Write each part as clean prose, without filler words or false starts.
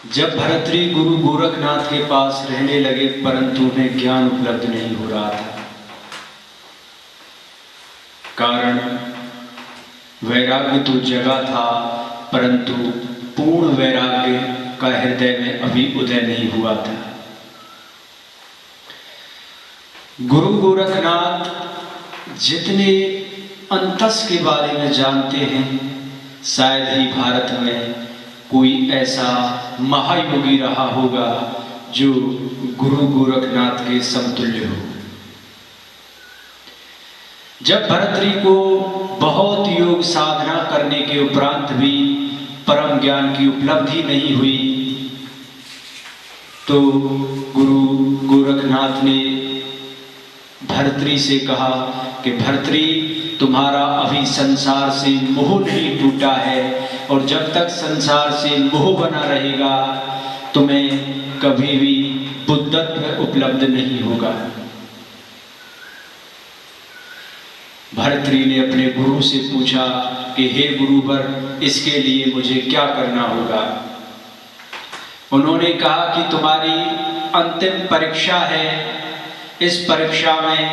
जब भर्तृ गुरु गोरखनाथ के पास रहने लगे, परंतु उन्हें ज्ञान उपलब्ध नहीं हो रहा था। कारण वैराग्य तो जगा था, परंतु पूर्ण वैराग्य का हृदय में अभी उदय नहीं हुआ था। गुरु गोरखनाथ जितने अंतस के बारे में जानते हैं, शायद ही भारत में कोई ऐसा महायोगी रहा होगा जो गुरु गोरखनाथ के समतुल्य हो। जब भर्तृ को बहुत योग साधना करने के उपरांत भी परम ज्ञान की उपलब्धि नहीं हुई, तो गुरु गोरखनाथ ने भर्तृ से कहा कि भर्तृ, तुम्हारा अभी संसार से मोह नहीं टूटा है, और जब तक संसार से मोह बना रहेगा तुम्हें कभी भी बुद्धत्व उपलब्ध नहीं होगा। भर्तृ ने अपने गुरु से पूछा कि हे गुरुवर, इसके लिए मुझे क्या करना होगा। उन्होंने कहा कि तुम्हारी अंतिम परीक्षा है, इस परीक्षा में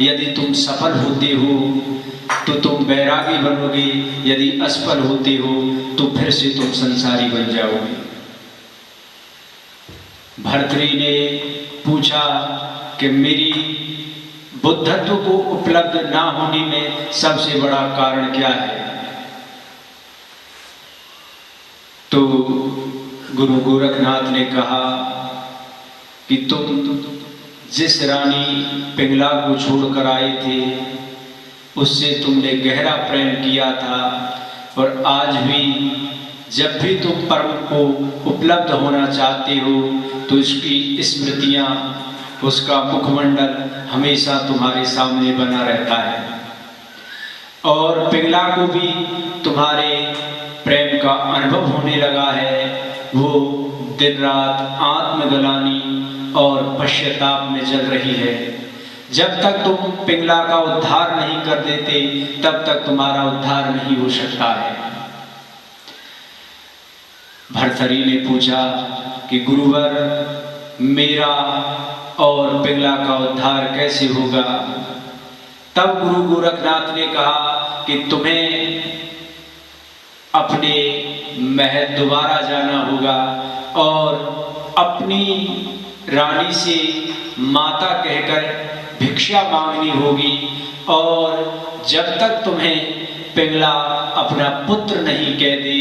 यदि तुम सफल होते हो तो तुम बैरागी बनोगे, यदि असफल होते हो तो फिर से तुम संसारी बन जाओगे। भर्तृ ने पूछा कि मेरी बुद्धत्व को उपलब्ध ना होने में सबसे बड़ा कारण क्या है। तो गुरु गोरखनाथ ने कहा कि तुम जिस रानी पिंगला को छोड़कर आए थे उससे तुमने गहरा प्रेम किया था, और आज भी जब भी तुम परम को उपलब्ध होना चाहते हो तो इसकी स्मृतियाँ, उसका मुखमंडल हमेशा तुम्हारे सामने बना रहता है, और पिंगला को भी तुम्हारे प्रेम का अनुभव होने लगा है। वो दिन रात आत्मग्लानि और पश्चाताप में जल रही है। जब तक तुम पिंगला का उद्धार नहीं कर देते तब तक तुम्हारा उद्धार नहीं हो सकता है। भर्तृ ने पूछा कि गुरुवर, मेरा और पिंगला का उद्धार कैसे होगा। तब गुरु गोरखनाथ ने कहा कि तुम्हें अपने महल दोबारा जाना होगा और अपनी रानी से माता कहकर भिक्षा मांगनी होगी, और जब तक तुम्हें पिंगला अपना पुत्र नहीं कह दे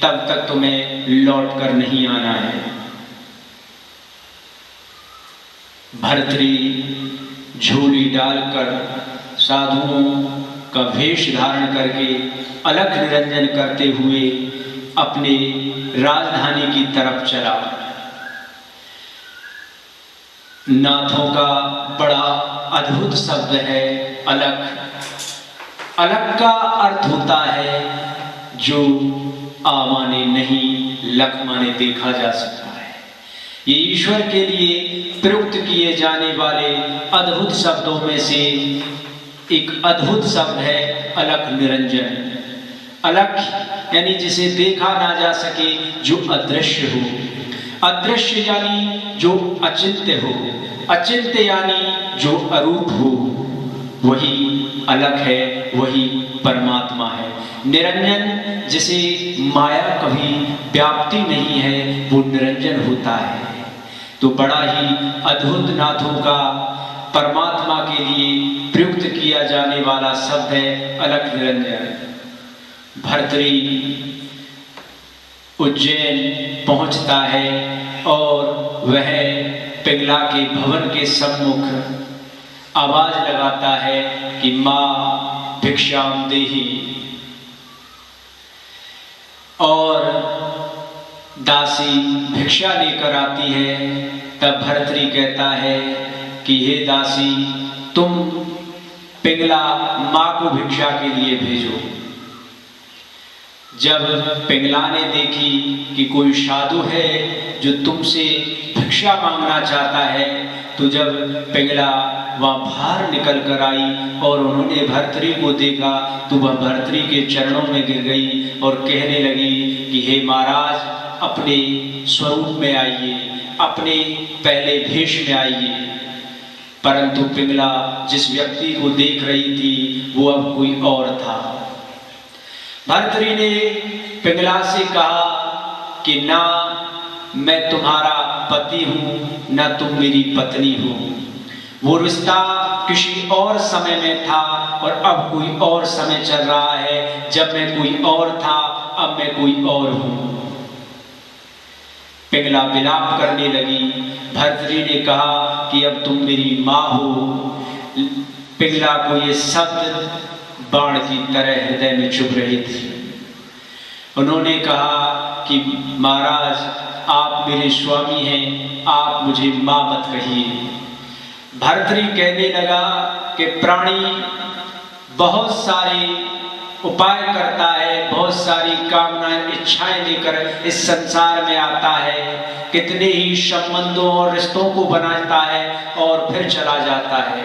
तब तक तुम्हें लौट कर नहीं आना है। भर्तृ झोली डालकर साधुओं का वेश धारण करके अलख निरंजन करते हुए अपने राजधानी की तरफ चला। नाथों का बड़ा अद्भुत शब्द है अलख। अलख का अर्थ होता है जो आ माने नहीं, लख माने देखा जा सकता है। ये ईश्वर के लिए प्रयुक्त किए जाने वाले अद्भुत शब्दों में से एक अद्भुत शब्द है अलख निरंजन। अलख यानी जिसे देखा ना जा सके, जो अदृश्य हो। अदृश्य यानी जो अचिंत्य हो, अचिंत्य यानी जो अरूप हो, वही अलख है, वही परमात्मा है। निरंजन जिसे माया कभी व्याप्ति नहीं है, वो निरंजन होता है। तो बड़ा ही अद्भुत नाथों का परमात्मा के लिए प्रयुक्त किया जाने वाला शब्द है अलख निरंजन। भर्तृ उज्जैन पहुंचता है और वह पिंगला के भवन के सम्मुख आवाज लगाता है कि माँ भिक्षाम देहि, और दासी भिक्षा लेकर आती है। तब भर्तृ कहता है कि हे दासी, तुम पिंगला माँ को भिक्षा के लिए भेजो। जब पिंगला ने देखी कि कोई साधु है जो तुमसे भिक्षा मांगना चाहता है, तो जब पिंगला वहाँ बाहर निकल कर आई और उन्होंने भर्तरी को देखा तो वह भर्तरी के चरणों में गिर गई और कहने लगी कि हे महाराज, अपने स्वरूप में आइए, अपने पहले भेष में आइए। परंतु पिंगला जिस व्यक्ति को देख रही थी वो अब कोई और था। भर्तरी ने पिंगला से कहा कि ना मैं तुम्हारा पति हूँ, ना तुम मेरी पत्नी हो। वो रिश्ता किसी और समय में था और अब कोई और समय चल रहा है। जब मैं कोई और था, अब मैं कोई और हूँ। पिंगला विलाप करने लगी। भर्तरी ने कहा कि अब तुम मेरी माँ हो। पिंगला को ये शब्द बाण की तरह हृदय में चुभ रहे थे। उन्होंने कहा कि महाराज, आप मेरे स्वामी हैं, आप मुझे माँ मत कहिए। भर्तरी कहने लगा कि प्राणी बहुत सारे उपाय करता है, बहुत सारी कामनाएं, इच्छाएं लेकर इस संसार में आता है, कितने ही संबंधों और रिश्तों को बनाता है और फिर चला जाता है।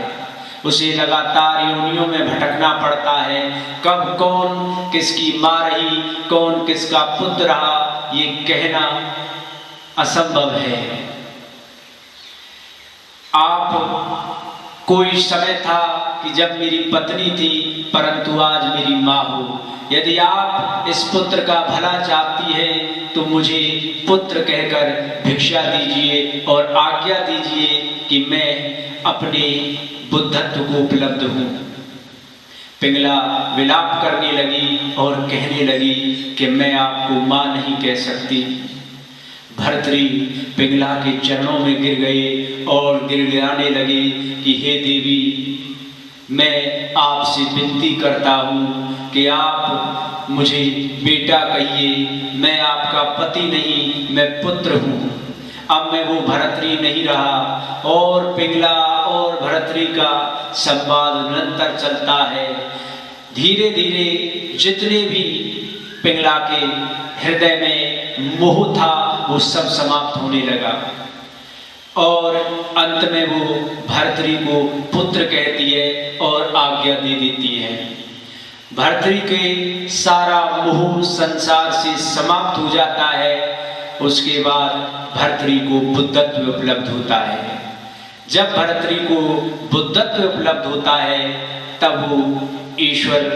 उसे लगातार योनियों में भटकना पड़ता है। कब कौन किसकी माँ रही, कौन किसका पुत्र रहा, ये कहना असंभव है। आप कोई समय था कि जब मेरी पत्नी थी, परंतु आज मेरी माँ हो। यदि आप इस पुत्र का भला चाहती है तो मुझे पुत्र कहकर भिक्षा दीजिए और आज्ञा दीजिए कि मैं अपने बुद्धत्व को उपलब्ध हूँ। पिंगला विलाप करने लगी और कहने लगी कि मैं आपको माँ नहीं कह सकती। भर्तरी पिंगला के चरणों में गिर गए और गिड़गिड़ाने लगे कि हे देवी, मैं आपसे विनती करता हूँ कि आप मुझे बेटा कहिए। मैं आपका पति नहीं, मैं पुत्र हूँ। अब मैं वो भर्तरी नहीं रहा। और पिंगला और भर्तरी का संवाद निरंतर चलता है। धीरे धीरे जितने भी पिंगला के हृदय में मोह था वो सब समाप्त होने लगा और अंत में वो भर्तरी को पुत्र कहती है और आज्ञा दे देती है। भर्तरी के सारा मोह संसार से समाप्त हो जाता है। उसके बाद भर्तरी को बुद्धत्व उपलब्ध होता है। जब भर्तरी को बुद्धत्व उपलब्ध होता है तब वो ईश्वर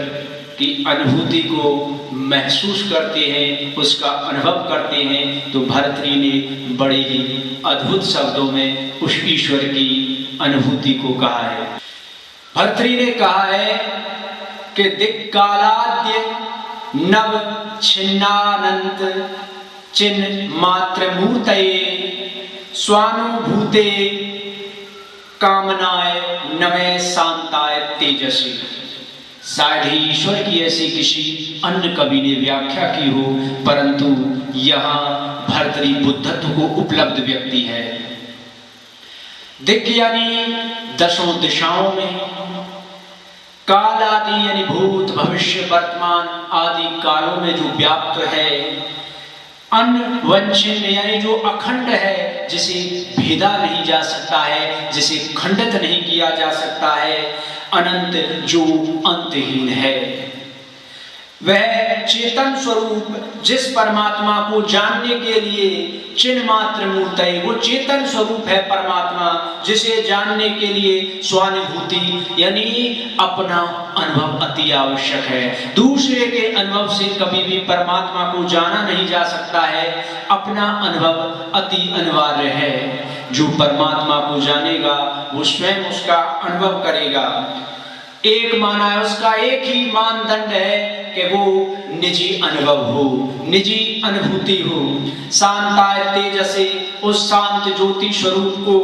की अनुभूति को महसूस करते हैं, उसका अनुभव करते हैं। तो भर्तरी ने बड़े ही अद्भुत शब्दों में उस ईश्वर की अनुभूति को कहा है। भर्तरी ने कहा है कि दिक्कालाद्य नव छिन्नानंत चिन्ह मात्र मूर्तये स्वानुभूते कामनाय नमे शांताय तेजसी। शायद ही ईश्वर की ऐसी किसी अन्य कवि ने व्याख्या की हो, परंतु यहाँ भर्तरी बुद्धत्व को उपलब्ध व्यक्ति है। दिक् यानी दसों दिशाओं में, काल आदि यानी भूत भविष्य वर्तमान आदि कालों में जो व्याप्त है, अनवंचित यानी जो अखंड है, जिसे भेदा नहीं जा सकता है, जिसे खंडित नहीं किया जा सकता है, अनंत जो अंतहीन है। वह चेतन स्वरूप जिस परमात्मा को जानने के लिए चिन्ह मात्र मूर्त है, वो चेतन स्वरूप है परमात्मा, जिसे जानने के लिए स्वानुभूति यानी अपना अनुभव अति आवश्यक है। दूसरे के अनुभव से कभी भी परमात्मा को जाना नहीं जा सकता है, अपना अनुभव अति अनिवार्य है। जो परमात्मा को जानेगा वो स्वयं उसका अनुभव करेगा। एक माना है, उसका एक ही मानदंड है कि वो निजी अनुभव हो, निजी अनुभूति हो। शांताय तेजसे, उस शांत ज्योति स्वरूप को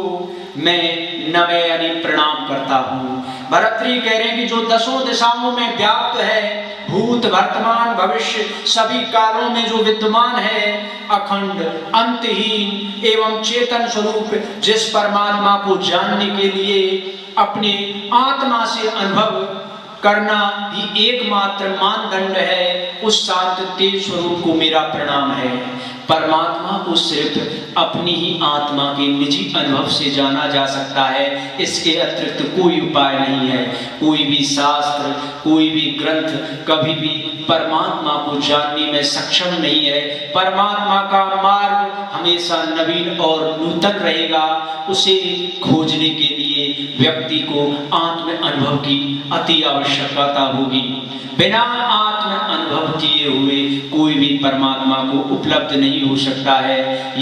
मैं नमे यानी प्रणाम करता हूँ। भर्तरी कह रहे हैं कि जो दसों दिशाओं में व्याप्त है, भूत वर्तमान भविष्य सभी कालों में जो विद्यमान है, अखंड अंतहीन एवं चेतन स्वरूप जिस परमात्मा को जानने के लिए अपने आत्मा से अनुभव करना ही एकमात्र मानदंड है, उस शांत तेज स्वरूप को मेरा प्रणाम है। परमात्मा को सिर्फ अपनी ही आत्मा के निजी अनुभव से जाना जा सकता है। इसके अतिरिक्त कोई उपाय नहीं है। कोई भी शास्त्र, कोई भी ग्रंथ कभी भी परमात्मा को जानने में सक्षम नहीं है। परमात्मा का मार्ग हमेशा नवीन और नूतन रहेगा। उसे खोजने के लिए व्यक्ति को आत्म अनुभव की अति आवश्यकता होगी। बिना आत्म अनुभव किए हुए कोई भी परमात्मा को उपलब्ध नहीं हो सकता है।